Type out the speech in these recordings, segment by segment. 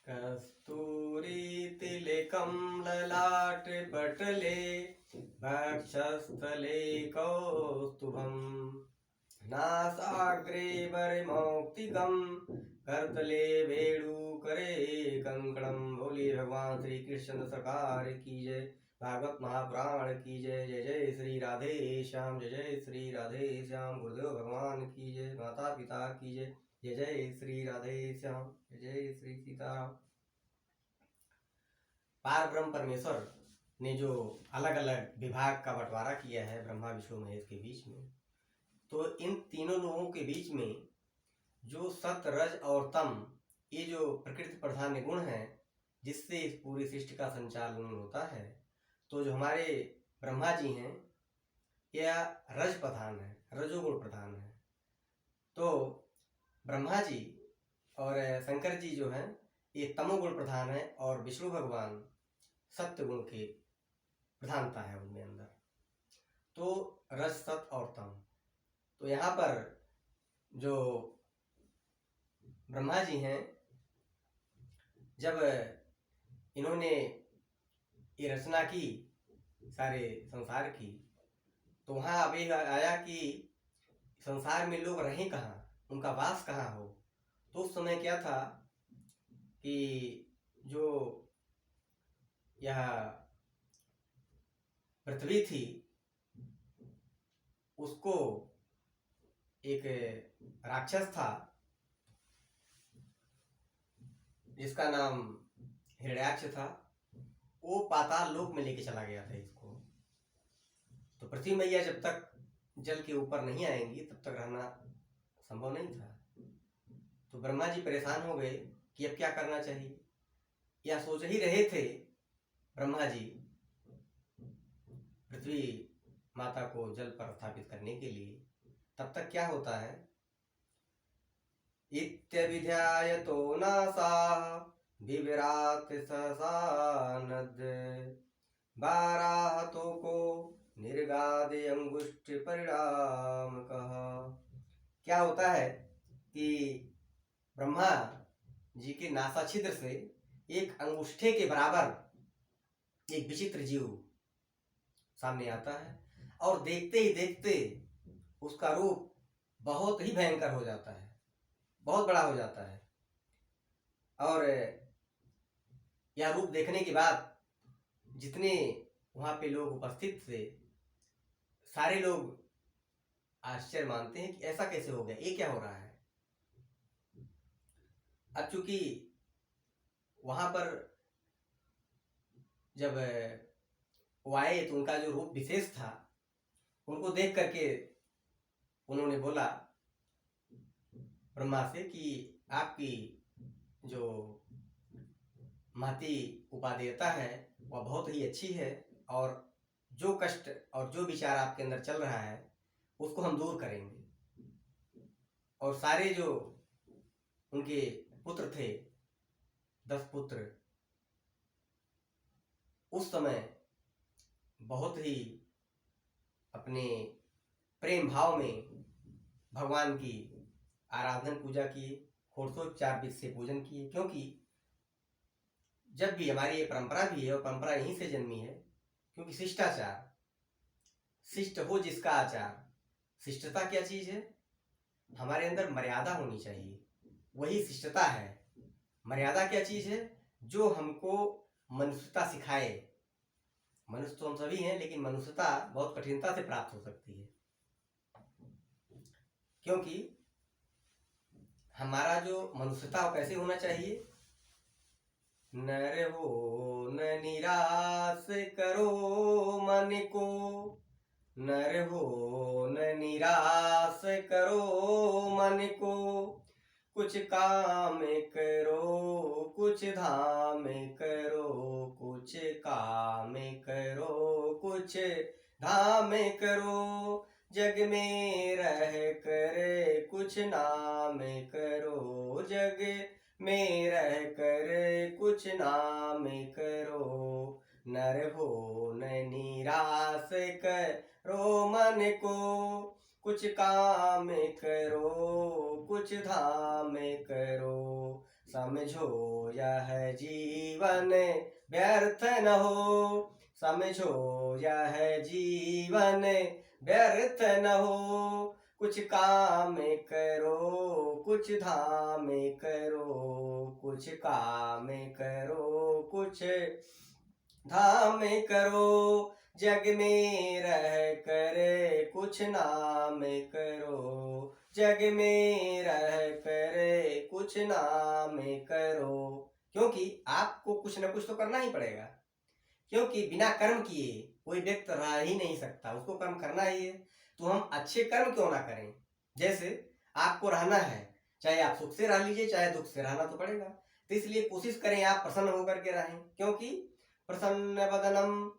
कस्तूरी तिलकं ललाटपटले वक्षस्थले कौस्तुभम् नासाग्रे वरमौक्तिकं करतले वेणुकरे कंकणम। बोलिए भगवान श्री कृष्ण सरकार की जय। भागवत महापुराण की जय। जय जय श्री राधे श्याम। जय जय श्री राधे श्याम। गुरुदेव भगवान की जय। माता पिता की जय। जय जय श्री राधे श्याम। जय जय श्री सीताराम। पार ब्रह्म परमेश्वर ने जो अलग अलग विभाग का बंटवारा किया है ब्रह्मा विष्णु महेश के बीच में, तो इन तीनों लोगों के बीच में जो सत रज और तम, ये जो प्रकृति प्रधान गुण है जिससे इस पूरी सृष्टि का संचालन होता है, तो जो हमारे ब्रह्मा जी हैं यह रज प्रधान है, रजोगुण प्रधान है। तो ब्रह्मा जी और शंकर जी जो हैं ये तमोगुण प्रधान है और विष्णु भगवान सत्य गुण की प्रधानता है उनमें अंदर। तो रज सत और तम, तो यहाँ पर जो ब्रह्मा जी हैं जब इन्होंने ये रचना की सारे संसार की, तो वहाँ अब एक आया कि संसार में लोग रहें कहाँ, उनका वास कहाँ हो। तो उस समय क्या था कि जो यह पृथ्वी थी उसको एक राक्षस था जिसका नाम हिरण्याक्ष था, वो पाताल लोक में लेके चला गया था इसको। तो पृथ्वी मैया जब तक जल के ऊपर नहीं आएंगी तब तक रहना संभव नहीं था। तो ब्रह्मा जी परेशान हो गए कि अब क्या करना चाहिए। या सोच ही रहे थे ब्रह्मा जी पृथ्वी माता को जल पर स्थापित करने के लिए, तब तक क्या होता है, इत्यभिध्यायतो नासा विविरात सहसानद बाराहतो को निर्गादे अंगुष्ठ परिणाम कहा। क्या होता है कि ब्रह्मा जी के नासा छिद्र से एक अंगुष्ठे के बराबर एक विचित्र जीव सामने आता है और देखते ही देखते उसका रूप बहुत ही भयंकर हो जाता है, बहुत बड़ा हो जाता है। और यह रूप देखने के बाद जितने वहाँ पे लोग उपस्थित थे सारे लोग आश्चर्य मानते हैं कि ऐसा कैसे हो गया, ये क्या हो रहा है। अब चूंकि वहाँ पर जब वो आए तो उनका जो रूप विशेष था, उनको देख करके उन्होंने बोला ब्रह्मा से कि आपकी जो महती उपादेयता है वह बहुत ही अच्छी है और जो कष्ट और जो विचार आपके अंदर चल रहा है उसको हम दूर करेंगे। और सारे जो उनके पुत्र थे 10 पुत्र, उस समय बहुत ही अपने प्रेम भाव में भगवान की आराधन पूजा किए, षोडशोपचार विधि से पूजन किए। क्योंकि जब भी हमारी ये परंपरा भी है और परंपरा यहीं से जन्मी है, क्योंकि शिष्टाचार, शिष्ट हो जिसका आचार। शिष्टता क्या चीज है, हमारे अंदर मर्यादा होनी चाहिए, वही शिष्टता है। मर्यादा क्या चीज है, जो हमको मनुष्यता सिखाए। मनुष्य तो हम सभी हैं लेकिन मनुष्यता बहुत कठिनता से प्राप्त हो सकती है, क्योंकि हमारा जो मनुष्यता कैसे होना चाहिए, नर हो न निराश करो मन को, नर हो न निराश करो मन को, कुछ काम करो कुछ धाम करो, कुछ काम करो कुछ धाम करो, जग में रह कर कुछ नाम करो, जग में रह कर कुछ नाम करो, नर हो न निराश करो मन को, कुछ काम करो कुछ धाम करो, समझो यह जीवन व्यर्थ न हो, समझो यह जीवन व्यर्थ न हो। कुछ काम करो कुछ धाम करो, कुछ काम करो कुछ धाम करो। जग में रह कर कुछ नाम करो, जग में रह कर कुछ नाम करो। क्योंकि आपको कुछ न कुछ तो करना ही पड़ेगा, क्योंकि बिना कर्म किए कोई व्यक्ति रह ही नहीं सकता, उसको कर्म करना ही है। तो हम अच्छे कर्म क्यों ना करें। जैसे आपको रहना है, चाहे आप सुख से रह लीजिए चाहे दुख से, रहना तो पड़ेगा। तो इसलिए कोशिश करें आप प्रसन्न होकर के रहें, क्योंकि प्रसन्न वदनम,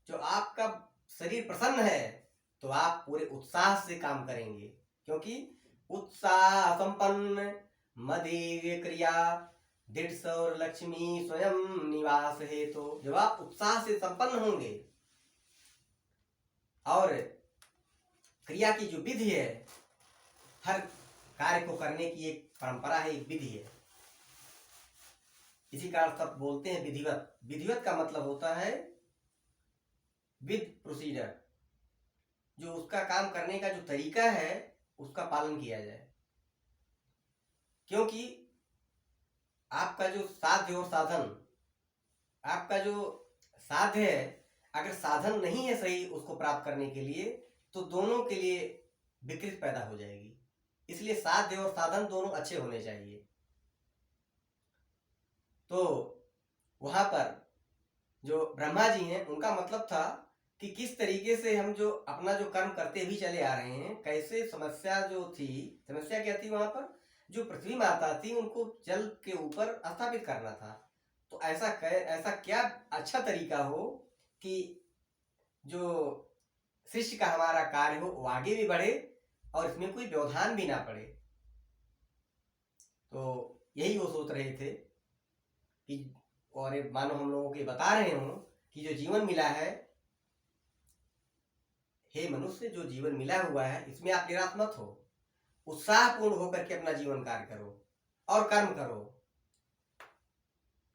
जो आपका शरीर प्रसन्न है तो आप पूरे उत्साह से काम करेंगे, क्योंकि उत्साह संपन्न मदीय क्रिया दृढ़ और लक्ष्मी स्वयं निवास है। तो जब आप उत्साह से संपन्न होंगे, और क्रिया की जो विधि है, हर कार्य को करने की एक परंपरा है, एक विधि है, इसी कारण सब बोलते हैं विधिवत। विधिवत का मतलब होता है विद प्रोसीजर, जो उसका काम करने का जो तरीका है उसका पालन किया जाए। क्योंकि आपका जो साध्य और साधन, आपका जो साध्य है, अगर साधन नहीं है सही उसको प्राप्त करने के लिए, तो दोनों के लिए विकृति पैदा हो जाएगी। इसलिए साध्य और साधन दोनों अच्छे होने चाहिए। तो वहां पर जो ब्रह्मा जी हैं, उनका मतलब था कि किस तरीके से हम जो अपना जो कर्म करते भी चले आ रहे हैं, कैसे समस्या जो थी, समस्या क्या थी वहां पर, जो पृथ्वी माता थी उनको जल के ऊपर स्थापित करना था। तो ऐसा क्या अच्छा तरीका हो कि जो सृष्टि का हमारा कार्य हो वो आगे भी बढ़े और इसमें कोई व्यवधान भी ना पड़े। तो यही वो सोच रहे थे कि, और मानो हम लोगों के बता रहे हो कि जो जीवन मिला है, हे मनुष्य, जो जीवन मिला हुआ है इसमें आप निराश मत हो, उत्साहपूर्ण होकर के अपना जीवन कार्य करो और कर्म करो।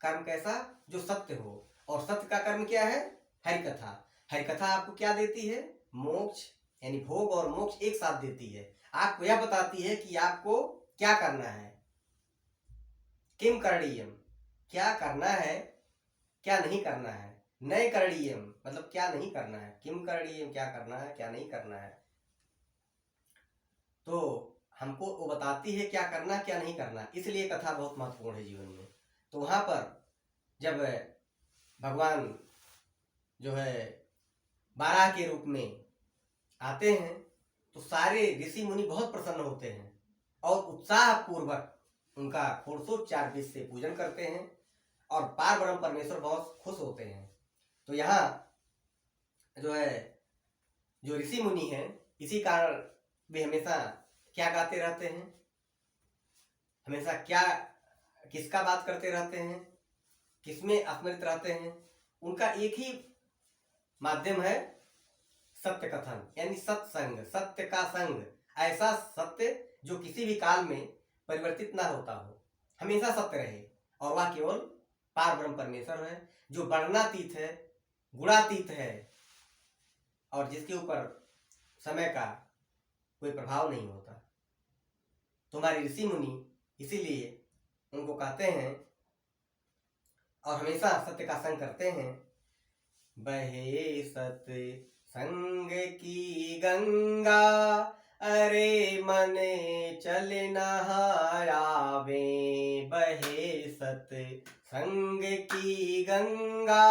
कर्म कैसा, जो सत्य हो, और सत्य का कर्म क्या है, हरिकथा। हरिकथा आपको क्या देती है, मोक्ष, यानी भोग और मोक्ष एक साथ देती है। आपको यह बताती है कि आपको क्या करना है, किम करणीयम, क्या करना है क्या नहीं करना है। नए करणीयम मतलब क्या नहीं करना है, किम करणीयम क्या करना है क्या नहीं करना है। तो हमको वो बताती है क्या करना क्या नहीं करना, इसलिए कथा बहुत महत्वपूर्ण है जीवन में। तो वहां पर जब भगवान जो है बाराह के रूप में आते हैं तो सारे ऋषि मुनि बहुत प्रसन्न होते हैं और उत्साह पूर्वक उनका षोडशोपचार विधि से पूजन करते हैं, और पार ब्रह्म परमेश्वर बहुत खुश होते हैं। तो यहाँ जो है जो ऋषि मुनि हैं, इसी कारण वे हमेशा क्या गाते रहते हैं, हमेशा क्या किसका बात करते रहते हैं, किसमें स्मृत रहते हैं। उनका एक ही माध्यम है सत्य कथन, यानी सत्संग, सत्य का संग, ऐसा सत्य जो किसी भी काल में परिवर्तित ना होता हो, हमेशा सत्य रहे। और वह केवल पार ब्रह्म परमेश्वर है, जो वर्णातीत है, गुणातीत है, और जिसके ऊपर समय का कोई प्रभाव नहीं होता। तुम्हारे ऋषि मुनि इसीलिए उनको कहते हैं और हमेशा सत्य का संग करते हैं। बहे सत्य संग की गंगा, अरे मने चल नहायावे। बहे सत्य संग की गंगा,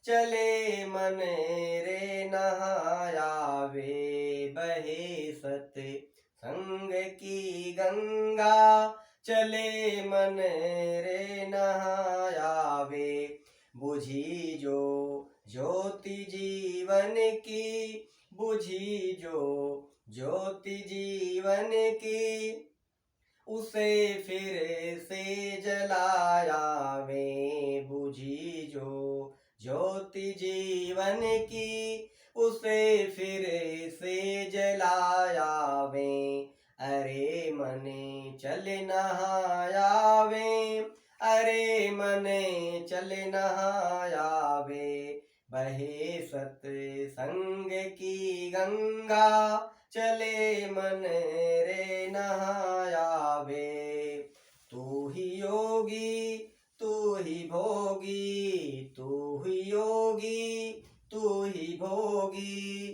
चले मन रे नहायावे। बहे सत्य संग की गंगा, चले मन रे नहायावे। बुझी जो ज्योति जीवन की, बुझी जो ज्योति जीवन की, उसे फिर से जलायावे। बुझी जो ज्योति जीवन की, उसे फिर से जलायावे। अरे मने चले नहायावे, अरे मने चले नहायावे, बहे सत्संग की गंगा, चले मन रे नहायावे। तू ही योगी तू ही भोगी, तू ही योगी तू ही भोगी,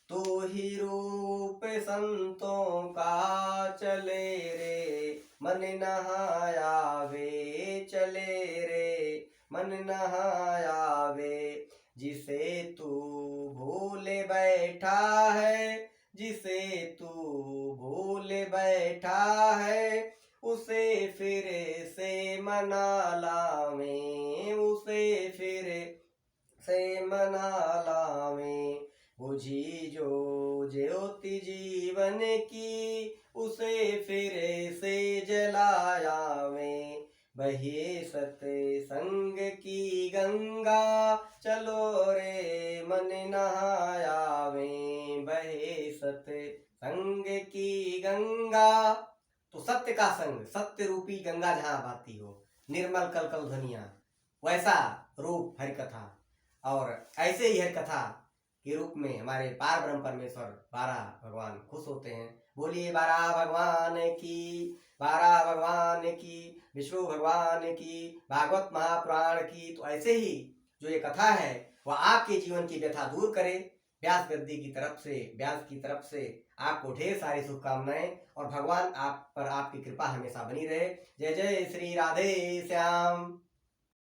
तू ही रूप संतों का, चले रे मन नहायावे, चले रे मन नहायावे। जिसे तू भूले बैठा है, जिसे तू भूले बैठा है, उसे फिर से मना लावे, उसे फिर से मना लावे। बुझी जो ज्योति जीवन की, उसे फिर से जलायावे, बहे सत्संग की गंगा, चलो रे मन नहायावे, बहे सत्संग की गंगा। तो सत्य का संग, सत्य रूपी गंगा जहाँ बहती हो, निर्मल कलकल ध्वनिया, वैसा रूप हरिकथा। और ऐसे ही हरिकथा के रूप में हमारे पार ब्रह्म परमेश्वर 12 भगवान खुश होते हैं। बोलिए 12 भगवान की, 12 भगवान की, विष्णु भगवान की, भागवत महापुराण की। तो ऐसे ही जो ये कथा है वह आपके जीवन की व्यथा दूर करे। व्यास गद्दी की तरफ से, व्यास की तरफ से आपको ढेर सारी शुभकामनाएं, और भगवान आप पर आपकी कृपा हमेशा बनी रहे। जय जय श्री राधे श्याम।